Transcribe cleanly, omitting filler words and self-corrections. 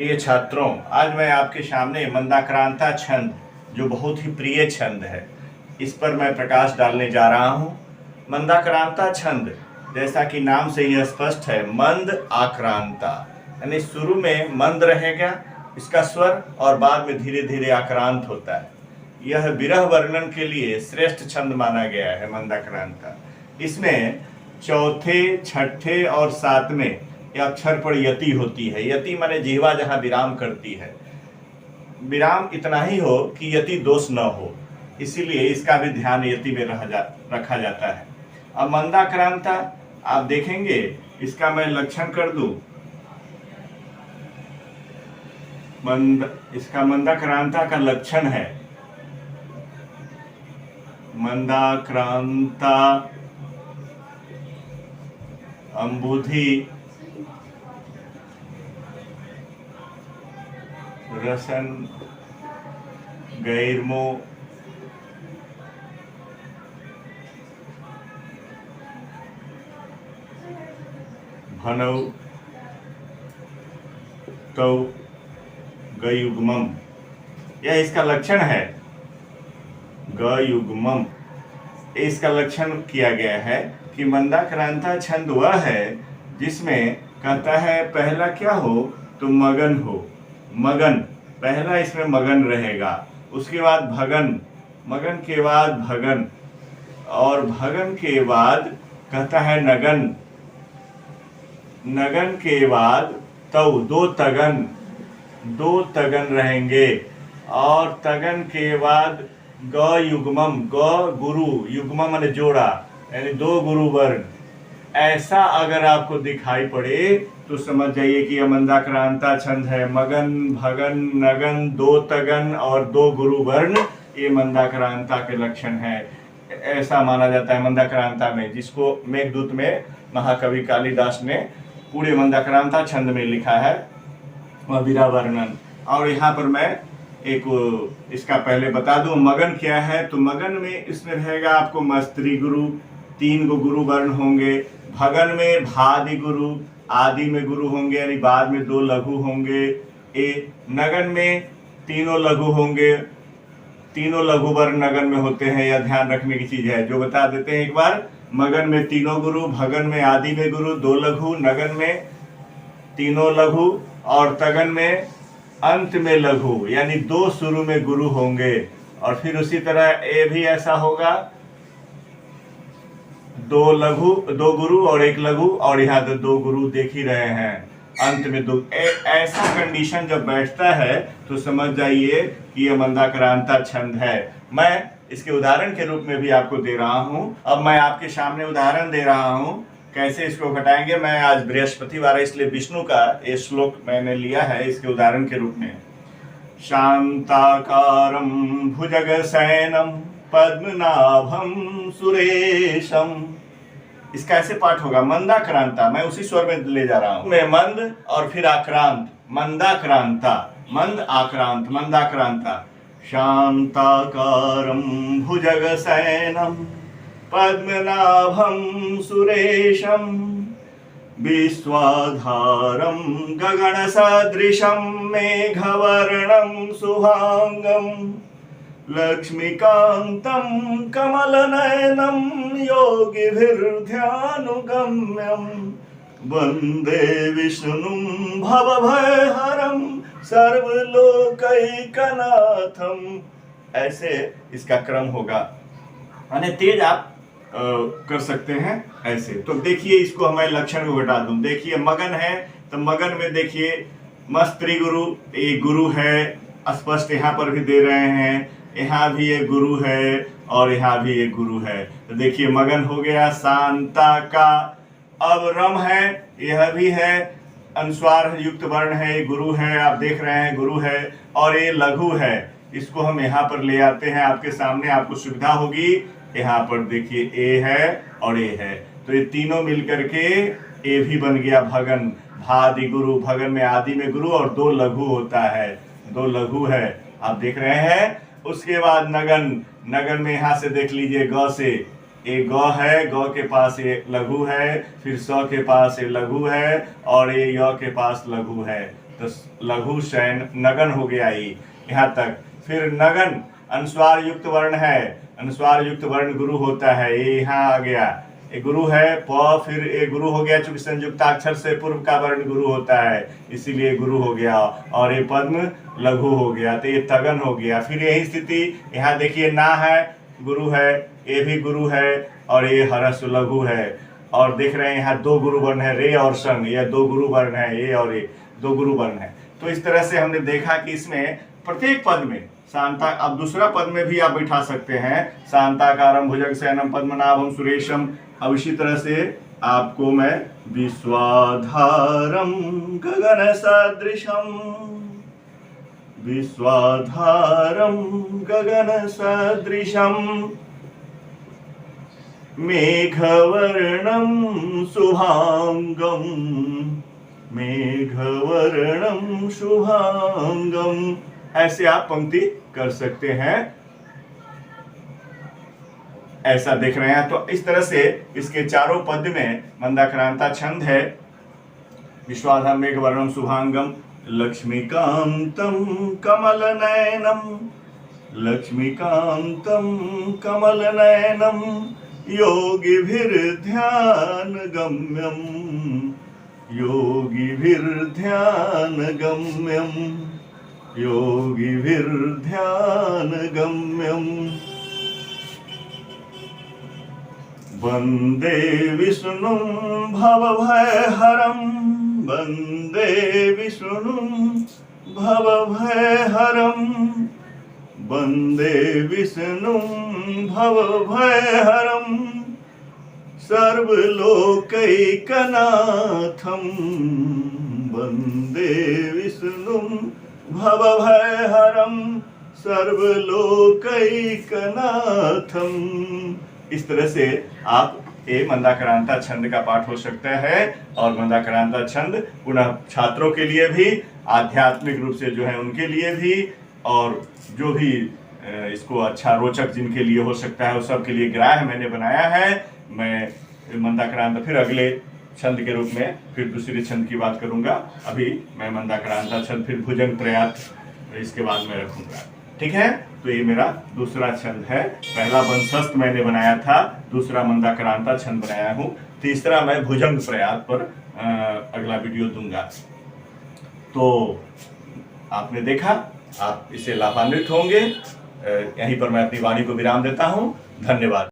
प्रिय छात्रों, आज मैं आपके सामने मंदाक्रांता छंद, जो बहुत ही प्रिय छंद है, इस पर मैं प्रकाश डालने जा रहा हूँ। मंदाक्रांता छंद, जैसा कि नाम से यह स्पष्ट है, मंद आक्रांता, यानी शुरू में मंद रहेगा इसका स्वर और बाद में धीरे धीरे आक्रांत होता है। यह विरह वर्णन के लिए श्रेष्ठ छंद माना गया है मंदाक्रांता। इसमें चौथे, छठे और सातवें अक्षर पर यति होती है। यति माने जिह्वा जहां विराम करती है, विराम इतना ही हो कि यति दोष न हो, इसीलिए इसका भी ध्यान यति में रखा जाता है। अब मंदाक्रांता आप देखेंगे, इसका मैं लक्षण कर दूं। इसका मंदाक्रांता का लक्षण है, मंदाक्रांता अंबुधि रसन गैरमो भनौ तौ गयुग्मम, यह इसका लक्षण है। गयुग्मम इसका लक्षण किया गया है कि मंदाक्रांता छंद वह है जिसमें कहता है पहला क्या हो तो मगन हो, मगन पहला इसमें मगन रहेगा, उसके बाद भगन, मगन के बाद भगन, और भगन के बाद कहता है नगन, नगन के बाद तौ, दो तगन रहेंगे, और तगन के बाद ग युग्मम, ग गुरु, युग्मम माने जोड़ा, यानी दो गुरु वर्ण। ऐसा अगर आपको दिखाई पड़े तो समझ जाइए कि यह मंदाक्रांता छंद है। मगन, भगन, नगन, दो तगन और दो गुरु वर्ण, ये मंदाक्रांता के लक्षण है। ऐसा माना जाता है मंदाक्रांता में, जिसको मेघदूत में महाकवि कालिदास ने पूरे मंदाक्रांता छंद में लिखा है, वह विरह वर्णन। और यहाँ पर मैं एक इसका पहले बता दूं, मगन क्या है तो मगन में इसमें रहेगा आपको मस्त्री गुरु, 3 गो गुरु वर्ण होंगे। भगन में भादि गुरु, आदि में गुरु होंगे, यानी बाद में 2 लघु होंगे। नगन में तीनों लघु होंगे, तीनों लघु वर्ण नगन में होते हैं, यह ध्यान रखने की चीज है, जो बता देते हैं एक बार। मगन में तीनों गुरु, भगन में आदि में गुरु 2 लघु, नगन में तीनों लघु, और तगन में अंत में लघु, यानी 2 शुरू में गुरु होंगे। और फिर उसी तरह ए भी ऐसा होगा, 2 लघु, 2 गुरु और 1 लघु, और यहाँ तो 2 गुरु देख ही रहे हैं, अंत में 2। ऐसा कंडीशन जब बैठता है तो समझ जाइए कि यह मंदाक्रांता छंद है। मैं इसके उदाहरण के रूप में भी आपको दे रहा हूं। अब मैं आपके सामने उदाहरण दे रहा हूं कैसे इसको घटाएंगे। मैं आज बृहस्पतिवार है, इसलिए विष्णु का ये श्लोक मैंने लिया है इसके उदाहरण के रूप में। शांताकारं भुजगशयनं पद्मनाभं सुरेशम, इसका ऐसे पाठ होगा मंदाक्रांता, मैं उसी स्वर में ले जा रहा हूं। मैं मंद और फिर आक्रांत, मंदाक्रांता, मंद आक्रांत, मंदाक्रांता। शांताकारं भुजगशयनं पद्मनाभं सुरेशं विश्वाधारं गगनसदृशं मेघवर्णं शुभांगं लक्ष्मीकान्तं कमलनयनं योगिभिर्ध्यानुगम्यं वन्दे विष्णुं भवभयहरं सर्वलोकैकनाथं। ऐसे इसका क्रम होगा, यानी तेज आप कर सकते हैं ऐसे। तो देखिए, इसको हमें लक्षण को घटा दूं। देखिए मगन है तो मगन में देखिए मस्त्री गुरु, ये गुरु है, स्पष्ट यहाँ पर भी दे रहे हैं, यहाँ भी एक गुरु है और यहाँ भी एक गुरु है। तो देखिए मगन हो गया शांता का। अब रम है, यह भी है, अनुस्वार युक्त वर्ण है, गुरु है, आप देख रहे हैं गुरु है। और ये लघु है, इसको हम यहाँ पर ले आते हैं आपके सामने, आपको सुविधा होगी। यहाँ पर देखिए ए है और ए है, तो ये तीनों मिलकर के ए भी बन गया भगन, भादि गुरु, भगन में आदि में गुरु और 2 लघु होता है, 2 लघु है, आप देख रहे हैं। उसके बाद नगन, नगन में यहाँ से देख लीजिए ग से, एक ग है, ग के पास एक लघु है, फिर स के पास एक लघु है और ये य के पास लघु है। तो लघु शयन नगन हो गया ही यहाँ तक। फिर नगन अनुस्वार युक्त वर्ण है, अनुस्वार युक्त वर्ण गुरु होता है, ये यहाँ आ गया, ये गुरु है प, फिर ये गुरु हो गया चूंकि संयुक्ताक्षर से पूर्व का वर्ण गुरु होता है इसीलिए गुरु हो गया, और ये पद्म लघु हो गया, तो ये तगन हो गया। फिर यही स्थिति यहाँ देखिए, ना है गुरु है, ये भी गुरु है, और ये हरस लघु है, और देख रहे हैं यहाँ दो गुरु वर्ण है, रे और संग, ये दो गुरु वर्ण है, ये और ये दो गुरु वर्ण है। तो इस तरह से हमने देखा कि इसमें प्रत्येक पद में शांता, अब दूसरा पद में भी आप बैठा सकते हैं, शांताकारम भुजग शयनम पद्मनाभम सुरेशम। अब इसी तरह से आपको मैं विश्वाधारम गगन सदृशम, विश्वाधारम गगन सदृशम मेघवर्णम शुभांगम, मेघवर्णम शुभांगम, ऐसे आप पंक्ति कर सकते हैं। ऐसा देख रहे हैं, तो इस तरह से इसके चारों पद में मंदाक्रांता छंद है। विश्वाधार मेघवर्णम शुभांगम, लक्ष्मीकांतम कमल नयनम, लक्ष्मीकांतम कमल नयनम योगिभिर्ध्यान गम्यम, योगिभिर्ध्यान गम्यम, योगिभिर्ध्यान गम्यम वंदे विष्णुं भवभयहरं, वंदे विष्णुं भवभयहरं, वंदे विष्णुं भवभयहरं सर्वलोकैकनाथं, वंदे विष्णुं भवभयहरं सर्वलोकैकनाथं। इस तरह से आप ये मंदाक्रांता छंद का पाठ हो सकता है। और मंदाक्रांता छंद पुनः छात्रों के लिए भी, आध्यात्मिक रूप से जो है उनके लिए भी, और जो भी इसको अच्छा रोचक जिनके लिए हो सकता है उस सब के लिए ग्राह्य मैंने बनाया है। मैं मंदाक्रांता फिर अगले छंद के रूप में फिर दूसरे छंद की बात करूंगा। अभी मैं मंदाक्रांता छंद फिर भुजंग प्रयात इसके बाद में रखूंगा, ठीक है। तो ये मेरा दूसरा छंद है। पहला वंशस्थ मैंने बनाया था, दूसरा मंदाक्रांता छंद बनाया हूँ, तीसरा मैं भुजंग प्रयात पर अगला वीडियो दूंगा। तो आपने देखा, आप इससे लाभान्वित होंगे। यहीं पर मैं अपनी वाणी को विराम देता हूँ। धन्यवाद।